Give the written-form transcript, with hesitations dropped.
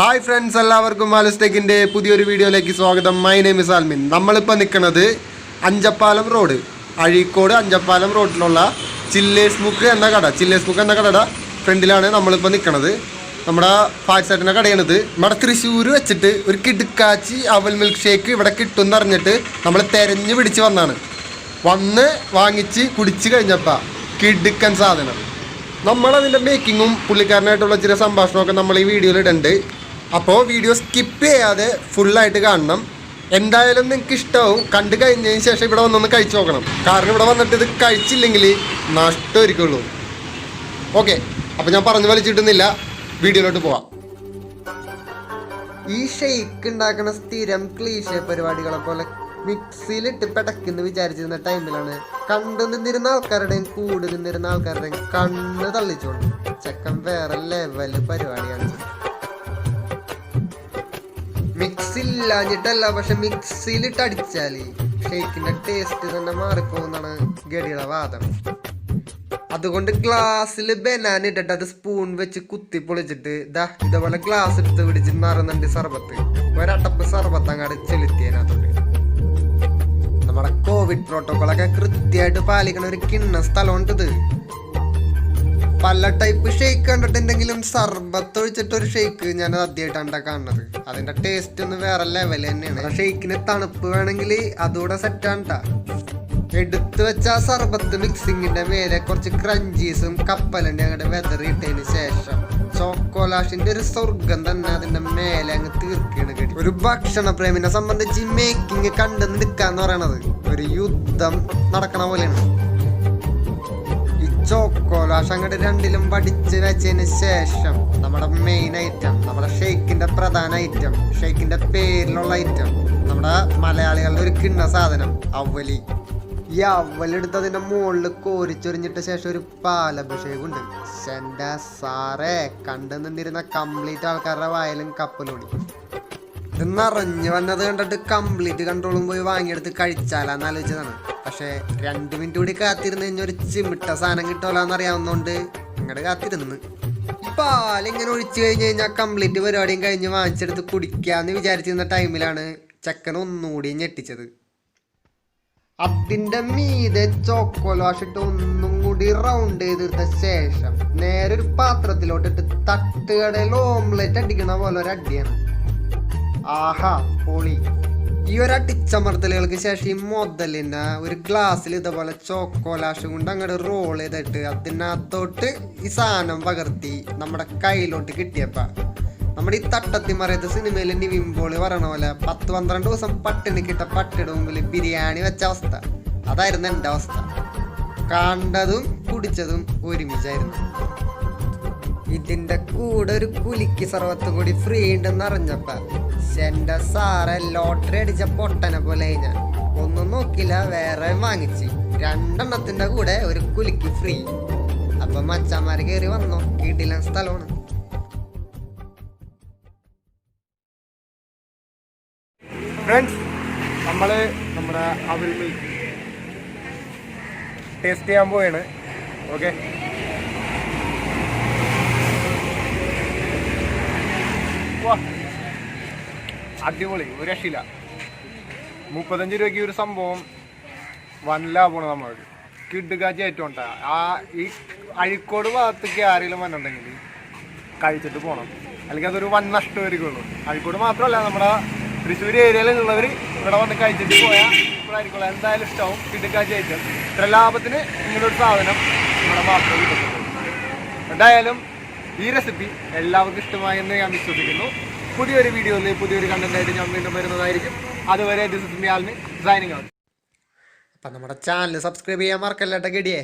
Hi friends, എല്ലാവർക്കും ആലോസ്റ്റെക്കിൻ്റെ പുതിയൊരു വീഡിയോയിലേക്ക് സ്വാഗതം. My name is Almin. നമ്മളിപ്പോൾ നിൽക്കുന്നത് അഞ്ചപ്പാലം റോഡ്, അഴീക്കോട് അഞ്ചപ്പാലം റോഡിലുള്ള ചില്ലേഴ്സ് മുക്ക് എന്ന കടയുടെ ഫ്രണ്ടിലാണ് നമ്മളിപ്പോൾ നിൽക്കുന്നത്. നമ്മുടെ ഫാറ്റ്സാറ്റിൻ്റെ കടയാണിത്. നമ്മുടെ തൃശ്ശൂർ വെച്ചിട്ട് ഒരു കിടുക്കാച്ചി അവൽ മിൽക്ക് ഷേക്ക് ഇവിടെ കിട്ടും എന്നറിഞ്ഞിട്ട് നമ്മൾ തെരഞ്ഞു പിടിച്ച് വന്ന് വാങ്ങിച്ച് കുടിച്ച് കഴിഞ്ഞപ്പോൾ കിടുക്കൻ സാധനം. നമ്മളതിൻ്റെ മേക്കിങ്ങും പുള്ളിക്കാരനായിട്ടുള്ള ചില സംഭാഷണമൊക്കെ നമ്മൾ ഈ വീഡിയോയിൽ ഇടുന്നുണ്ട്. അപ്പോൾ വീഡിയോ സ്കിപ്പ് ചെയ്യാതെ ഫുള്ളായിട്ട് കാണണം. എന്തായാലും നിങ്ങൾക്ക് ഇഷ്ടമാവും. കണ്ടു കഴിഞ്ഞതിന് ശേഷം ഇവിടെ വന്നൊന്ന് കഴിച്ചു നോക്കണം. കാരണം ഇവിടെ വന്നിട്ട് ഇത് കഴിച്ചില്ലെങ്കിൽ നഷ്ടമായിരിക്കുള്ളൂ. ഓക്കെ, അപ്പോൾ ഞാൻ പറഞ്ഞു വലിച്ചിട്ടുന്നില്ല, വീഡിയോയിലോട്ട് പോവാം. ഈ ഷെയ്ക്ക് ഉണ്ടാക്കുന്ന സ്ഥിരം ക്ലീശേ പരിപാടികളെ പോലെ മിക്സിയിലിട്ട് പെടക്കെന്ന് വിചാരിച്ചിരുന്ന ടൈമിലാണ് കണ്ടു നിന്നിരുന്ന ആൾക്കാരുടെയും കൂടി നിന്നിരുന്ന ആൾക്കാരുടെയും കണ്ണ് തള്ളിച്ചോണ്ട് ചെക്കൻ വേറെ ലെവല് പരിപാടിയാണ്. മിക്സി ഇല്ലാഞ്ഞിട്ടല്ല, പക്ഷെ മിക്സിയിലിട്ട് അടിച്ചാല് ഷേക്കിന്റെ ടേസ്റ്റ് തന്നെ മാറിപ്പോകുന്നാണ് ഗഡിയുടെ വാദം. അതുകൊണ്ട് ഗ്ലാസ്സിൽ ബനാന ഇട്ടിട്ട് അത് സ്പൂൺ വെച്ച് കുത്തി പൊളിച്ചിട്ട് ഇതേപോലെ ഗ്ലാസ് എടുത്ത് പിടിച്ച് മറന്നുണ്ട് സർബത്ത്. ഒരട്ടപ്പ് സർബത്ത് അങ്ങോട്ട് ചെലുത്തിയതിനകത്തോട്ട്. നമ്മുടെ കോവിഡ് പ്രോട്ടോകോളൊക്കെ കൃത്യമായിട്ട് പാലിക്കണ ഒരു കിണ്ണ സ്ഥലമുണ്ട് ഇത്. പല ടൈപ്പ് ഷേക്ക് കണ്ടിട്ടുണ്ടെങ്കിലും സർബത്ത് ഒഴിച്ചിട്ടൊരു ഷേക്ക് ഞാൻ ആദ്യമായിട്ടാണ് കാണുന്നത്. അതിന്റെ ടേസ്റ്റ് ഒന്ന് വേറെ ലെവൽ തന്നെയാണ്. ഷേക്കിന് തണുപ്പ് വേണമെങ്കിൽ അതുകൂടെ സെറ്റാണ് ട്ടാ. എടുത്തു വെച്ച സർബത്ത് മിക്സിങ്ങിന്റെ മേലെ കുറച്ച് ക്രഞ്ചീസും കപ്പലിന്റെ അങ്ങോട്ട് വെതറിയിട്ടതിന് ശേഷം ചോക്കോലാഷിന്റെ ഒരു സ്വർഗം തന്നെ അതിന്റെ മേലെ അങ്ങ് തീർക്കാണ് കടി. ഒരു ഭക്ഷണ പ്രേമിനെ സംബന്ധിച്ച് ഈ മേക്കിങ് കണ്ടു നിൽക്കാന്ന് പറയണത് ഒരു യുദ്ധം നടക്കണ പോലെയാണ്. ഈ ചോക്കോലാഷ് അങ്ങോട്ട് രണ്ടിലും വടിച്ച് വെച്ചതിന് ശേഷം നമ്മുടെ മെയിൻ ഐറ്റം, നമ്മുടെ ഷേക്കിന്റെ പ്രധാന ഐറ്റം, ഷേക്കിന്റെ പേരിലുള്ള ഐറ്റം, നമ്മുടെ മലയാളികളുടെ ഒരു കിണ്ണ സാധനം അവലി. ഈ അവലെടുത്തതിന്റെ മുകളിൽ കോരിച്ചൊരിഞ്ഞിട്ട ശേഷം ഒരു പാലഭിഷേകം ഉണ്ട്. എന്റെ സാറേ, കണ്ടു നിന്നിരുന്ന കംപ്ലീറ്റ് ആൾക്കാരുടെ വായലും കപ്പലോടി. ഇത് നിറഞ്ഞു വന്നത് കണ്ടിട്ട് കംപ്ലീറ്റ് കൺട്രോളും പോയി വാങ്ങിയെടുത്ത് കഴിച്ചാലാന്ന് ആലോചിച്ചതാണ്. പക്ഷെ 2 മിനിറ്റ് കൂടി കാത്തിരുന്ന് കഴിഞ്ഞാൽ ഒരു ചിമിട്ട സാധനം കിട്ടുമല്ലോന്ന് അറിയാവുന്നതുകൊണ്ട് അങ്ങോട്ട് കാത്തിരുന്ന്. പാലിങ്ങനെ ഒഴിച്ചു കഴിഞ്ഞ് കഴിഞ്ഞാൽ കംപ്ലീറ്റ് പരിപാടിയും കഴിഞ്ഞ് വാങ്ങിച്ചെടുത്ത് കുടിക്കാന്ന് വിചാരിച്ചിരുന്ന ടൈമിലാണ് ചെക്കൻ ഒന്നുകൂടി ഞെട്ടിച്ചത്. അതിന്റെ മീതെ ചോക്കോലാഷിട്ട് ഒന്നും കൂടി റൗണ്ട് ചെയ്തെടുത്ത ശേഷം നേരെ ഒരു പാത്രത്തിലോട്ടിട്ട് തട്ടുകടയിൽ ഓംലെറ്റ് അടിക്കണ പോലെ ഒരു അടിയാണ്. ആഹാ, പൊളി. ഈ ഒരു അടിച്ചമർത്തലുകൾക്ക് ശേഷം ഈ മുതലിനെ ഒരു ഗ്ലാസ്സിൽ ഇതേപോലെ ചോക്കോലാഷ് കൊണ്ട് അങ്ങോട്ട് റോൾ ചെയ്തിട്ട് അതിനകത്തോട്ട് ഈ സാധനം പകർത്തി നമ്മുടെ കയ്യിലോട്ട് കിട്ടിയപ്പോ നമ്മുടെ ഈ തട്ടത്തി മറിയത്ത് സിനിമയിൽ നിവിമ്പോള് പറയണ പോലെ 10-12 ദിവസം പട്ടിണി കിട്ട പട്ടിയുടെ മുമ്പിൽ ബിരിയാണി വെച്ച അവസ്ഥ. അതായിരുന്നു എൻ്റെ അവസ്ഥ. കണ്ടതും കുടിച്ചതും ഒരുമിച്ചായിരുന്നു. ഇതിന്റെ കൂടെ ഒരു കുലിക്ക് സർവത്തും കൂടി ഫ്രീ ഉണ്ടെന്ന് അറിഞ്ഞപ്പ എന്റെ സാറെ ലോട്ടറി അടിച്ച പൊട്ടനെ പോലെ ഞാൻ ഒന്നും നോക്കില്ല, വേറെ വാങ്ങിച്ച് 2 എണ്ണത്തിന്റെ കൂടെ ഒരു കുലിക്ക് ഫ്രീ. അപ്പൊ മച്ചാന്മാര് കയറി വന്നോ, കിടിലൻ സ്ഥലമാണ്. ഫ്രണ്ട്സ്, നമ്മൾ നമ്മുടെ അവിൽ മിൽക്ക് ടേസ്റ്റ് ചെയ്യാൻ പോവാണ്. ഓക്കെ, അടിപൊളി, ഒരു രക്ഷയില്ല. 35 രൂപയ്ക്ക് ഒരു സംഭവം വൻ ലാഭമാണ് നമ്മൾക്ക്. കിഡ്കാച്ചി ഏറ്റവും ഉണ്ടാ. ഈ അഴീക്കോട് ഭാഗത്തേക്ക് ആരെങ്കിലും വന്നിട്ടുണ്ടെങ്കിൽ കഴിച്ചിട്ട് പോകണം, അല്ലെങ്കിൽ അതൊരു വൻ നഷ്ടമായിരിക്കുള്ളൂ. അഴീക്കോട് മാത്രമല്ല, നമ്മുടെ തൃശ്ശൂർ ഏരിയയിലുള്ളവർ ഇവിടെ വന്ന് കഴിച്ചിട്ട് പോയാൽ ഇപ്പോഴായിരിക്കുള്ളൂ എന്തായാലും ഇഷ്ടമാവും. കിഡ്കാച്ചി ഐറ്റം ഇത്ര ലാഭത്തിന് ഇങ്ങനൊരു സാധനം ഇവിടെ മാത്രമേ കിട്ടുന്നുള്ളൂ. എന്തായാലും ഈ റെസിപ്പി എല്ലാവർക്കും ഇഷ്ടമായെന്ന് ഞാൻ വിശ്വസിക്കുന്നു. പുതിയൊരു വീഡിയോയിൽ പുതിയൊരു കണ്ടന്റായിട്ട് ഞാൻ വീണ്ടും വരുന്നതായിരിക്കും. അതുവരെ this is me Almin signing out. അപ്പം നമ്മുടെ ചാനൽ സബ്സ്ക്രൈബ് ചെയ്യാൻ മറക്കല്ലേട്ടാ ഗഡിയെ.